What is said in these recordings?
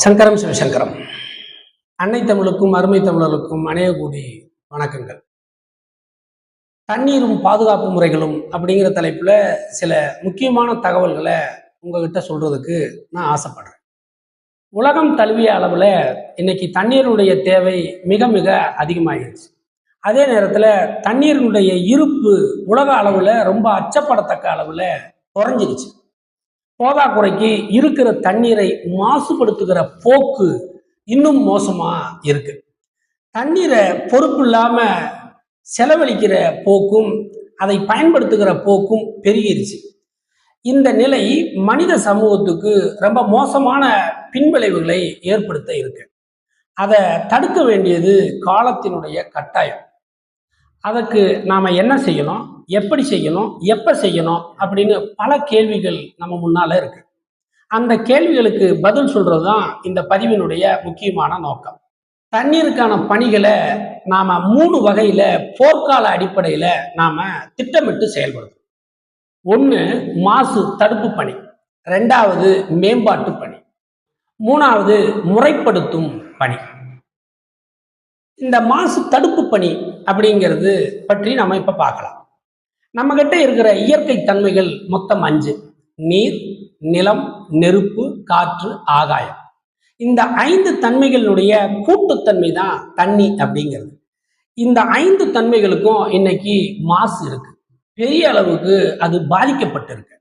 சங்கரம் சிவசங்கரம். அன்னை தமிழுக்கும் அருமை தமிழர்களுக்கும் அநேக கோடி வணக்கங்கள். தண்ணீரும் பாதுகாப்பு முறைகளும் அப்படிங்கிற தலைப்புல சில முக்கியமான தகவல்களை உங்ககிட்ட சொல்றதுக்கு நான் ஆசைப்படுறேன். உலகம் தழுவிய அளவுல இன்னைக்கு தண்ணீருடைய தேவை மிக மிக அதிகமாகிடுச்சு. அதே நேரத்தில் தண்ணீரினுடைய இருப்பு உலக அளவுல ரொம்ப அச்சப்படத்தக்க அளவுல குறைஞ்சிருச்சு. போதாக்குறைக்கு இருக்கிற தண்ணீரை மாசுபடுத்துகிற போக்கு இன்னும் மோசமா இருக்கு. தண்ணீரை பொறுப்பு இல்லாம செலவழிக்கிற போக்கும் அதை பயன்படுத்துகிற போக்கும் பெருகிருச்சு. இந்த நிலை மனித சமூகத்துக்கு ரொம்ப மோசமான பின்விளைவுகளை ஏற்படுத்த இருக்கு. அதை தடுக்க வேண்டியது காலத்தினுடைய கட்டாயம். அதற்கு நாம என்ன செய்யணும், எப்படி செய்யணும், எப்ப செய்யணும் அப்படின்னு பல கேள்விகள் நம்ம முன்னால இருக்கு. அந்த கேள்விகளுக்கு பதில் சொல்றதுதான் இந்த பதிவினுடைய முக்கியமான நோக்கம். தண்ணீருக்கான பணிகளை நாம 3 வகையில போர்க்கால அடிப்படையில நாம திட்டமிட்டு செயல்படுறோம். 1 மாசு தடுப்பு பணி, 2வது மேம்பாட்டு பணி, 3வது முறைப்படுத்தும் பணி. இந்த மாசு தடுப்பு பணி அப்படிங்கிறது பற்றி நம்ம இப்ப பார்க்கலாம். நம்ம கிட்ட இருக்கிற இயற்கை தன்மைகள் மொத்தம் 5: நீர், நிலம், நெருப்பு, காற்று, ஆகாயம். இந்த 5 தன்மைகளுடைய கூட்டுத்தன்மை தான் தண்ணி அப்படிங்கிறது. இந்த 5 தன்மைகளுக்கும் இன்னைக்கு மாசு இருக்கு, பெரிய அளவுக்கு அது பாதிக்கப்பட்டிருக்கு.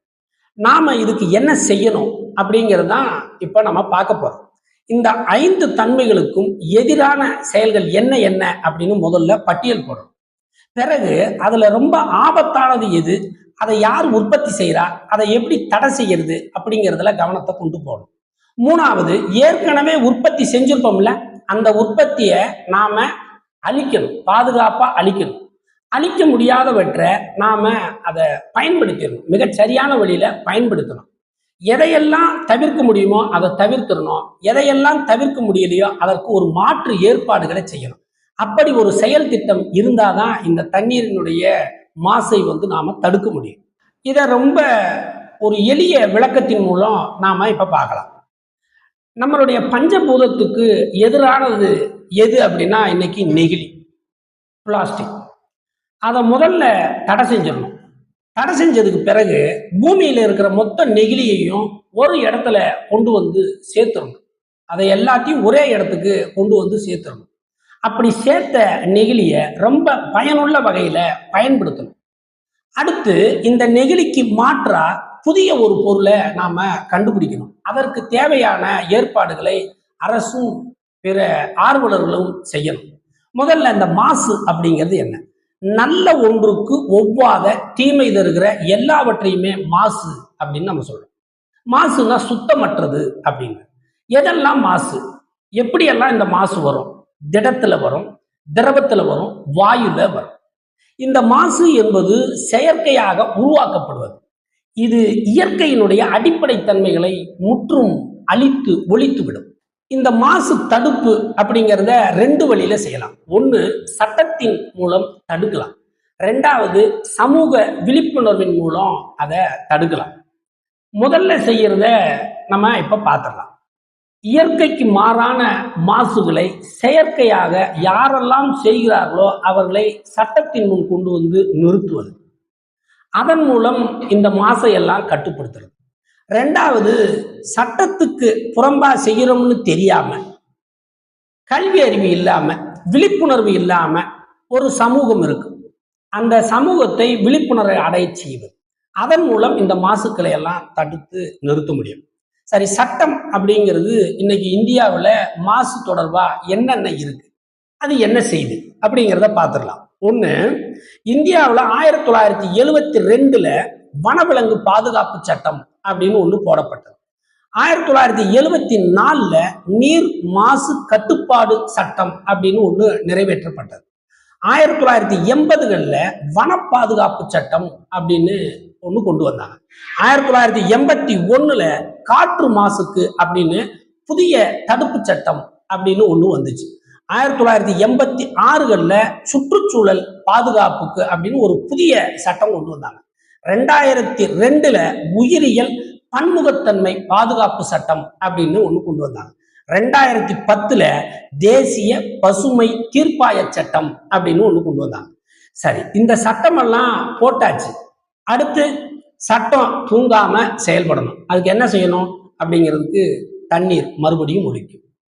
நாம இதுக்கு என்ன செய்யணும் அப்படிங்கிறது தான் இப்ப நம்ம பார்க்க போறோம். இந்த 5 தன்மைகளுக்கும் எதிரான செயல்கள் என்ன என்ன அப்படின்னு முதல்ல பட்டியல் போடணும். பிறகு அதுல ரொம்ப ஆபத்தானது எது, அதை யார் உற்பத்தி செய்யறா, அதை எப்படி தடை செய்யறது அப்படிங்கிறதுல கவனத்தை கொண்டு போகணும். 3வது, ஏற்கனவே உற்பத்தி செஞ்சிருப்போம்ல, அந்த உற்பத்தியை நாம அழிக்கணும், பாதுகாப்பா அழிக்கணும். அழிக்க முடியாதவற்றை நாம அதை பயன்படுத்தணும், மிகச்சரியான வழியில பயன்படுத்தணும். எதையெல்லாம் தவிர்க்க முடியுமோ அதை தவிர்த்துடணும், எதையெல்லாம் தவிர்க்க முடியலையோ அதற்கு ஒரு மாற்று ஏற்பாடுகளை செய்யணும். அப்படி ஒரு செயல் திட்டம் இருந்தாதான் இந்த தண்ணீரினுடைய மாசை நாம தடுக்க முடியும். இதை ரொம்ப ஒரு எளிய விளக்கத்தின் மூலம் நாம இப்ப பார்க்கலாம். நம்மளுடைய பஞ்சபூதத்துக்கு எதிரானது எது அப்படின்னா இன்னைக்கு நெகிழி, பிளாஸ்டிக். அதை முதல்ல தடை செஞ்சிடணும். தடை செஞ்சதுக்கு பிறகு பூமியில இருக்கிற மொத்த நெகிழியையும் ஒரு இடத்துல கொண்டு வந்து சேர்த்துடணும். அதை எல்லாத்தையும் ஒரே இடத்துக்கு கொண்டு வந்து சேர்த்துடணும். அப்படி சேர்த்த நெகிழிய ரொம்ப பயனுள்ள வகையில பயன்படுத்தணும். அடுத்து இந்த நெகிழிக்கு மாற்றா புதிய ஒரு பொருளை நாம கண்டுபிடிக்கணும். அதற்கு தேவையான ஏற்பாடுகளை அரசும் பிற ஆர்வலர்களும் செய்யணும். முதல்ல இந்த மாசு அப்படிங்கிறது என்ன? நல்ல ஒன்றுக்கு ஒவ்வாத தீமை தருகிற எல்லாவற்றையுமே மாசு அப்படின்னு நம்ம சொல்றோம். மாசுனா சுத்தமற்றது அப்படின்னு. எதெல்லாம் மாசு, எப்படியெல்லாம் இந்த மாசு வரும்? திடத்துல வரும், திரவத்துல வரும், வாயுல வரும். இந்த மாசு என்பது செயற்கையாக உருவாக்கப்படுவது. இது இயற்கையினுடைய அடிப்படை தன்மைகளை முற்றும் அழித்து ஒழித்துவிடும். இந்த மாசு தடுப்பு அப்படிங்கிறத 2 வழியில செய்யலாம். 1, சட்டத்தின் மூலம் தடுக்கலாம். 2வது, சமூக விழிப்புணர்வின் மூலம் அதை தடுக்கலாம். முதல்ல செய்யறத நம்ம இப்ப பார்த்துடலாம். இயற்கைக்கு மாறான மாசுகளை செயற்கையாக யாரெல்லாம் செய்கிறார்களோ அவர்களை சட்டத்தின் முன் கொண்டு வந்து நிறுத்துவது, அதன் மூலம் இந்த மாசை எல்லாம் கட்டுப்படுத்துறது. 2வது, சட்டத்துக்கு புறம்பா செய்யறோம்னு தெரியாம, கல்வி அறிவு இல்லாம, விழிப்புணர்வு இல்லாம ஒரு சமூகம் இருக்கு. அந்த சமூகத்தை விழிப்புணர்வை அடைய செய்வது, அதன் மூலம் இந்த மாசுக்களை எல்லாம் தடுத்து நிறுத்த முடியும். சரி, சட்டம் அப்படிங்கிறது இன்னைக்கு இந்தியாவில் மாசு தொடர்பா என்னென்ன இருக்கு, அது என்ன செய்யுது அப்படிங்கிறத பார்த்துடலாம். 1, இந்தியாவில் 1972 வனவிலங்கு பாதுகாப்பு சட்டம் அப்படின்னு ஒன்று போடப்பட்டது. 1974 நீர் மாசு கட்டுப்பாடு சட்டம் அப்படின்னு ஒன்று நிறைவேற்றப்பட்டது. 1980களில் வன பாதுகாப்பு சட்டம் அப்படின்னு ஒன்று கொண்டு வந்தாங்க. 1981 காற்று மாசுக்கு அப்படின்னு புதிய தடுப்பு சட்டம் அப்படின்னு ஒன்று வந்துச்சு. 1986களில் சுற்றுச்சூழல் பாதுகாப்புக்கு அப்படின்னு ஒரு புதிய சட்டம் கொண்டு வந்தாங்க. 2002 உயிரியல் பன்முகத்தன்மை பாதுகாப்பு சட்டம் அப்படின்னு ஒன்று கொண்டு வந்தாங்க. 2010 தேசிய பசுமை தீர்ப்பாய சட்டம் அப்படின்னு ஒண்ணு கொண்டு வந்தாங்க. சரி, இந்த சட்டமெல்லாம் போட்டாச்சு. அடுத்து சட்டம் தூங்காம செயல்படணும். அதுக்கு என்ன செய்யணும் அப்படிங்கிறதுக்கு தண்ணீர் மறுபடியும் ஒழிக்கும்.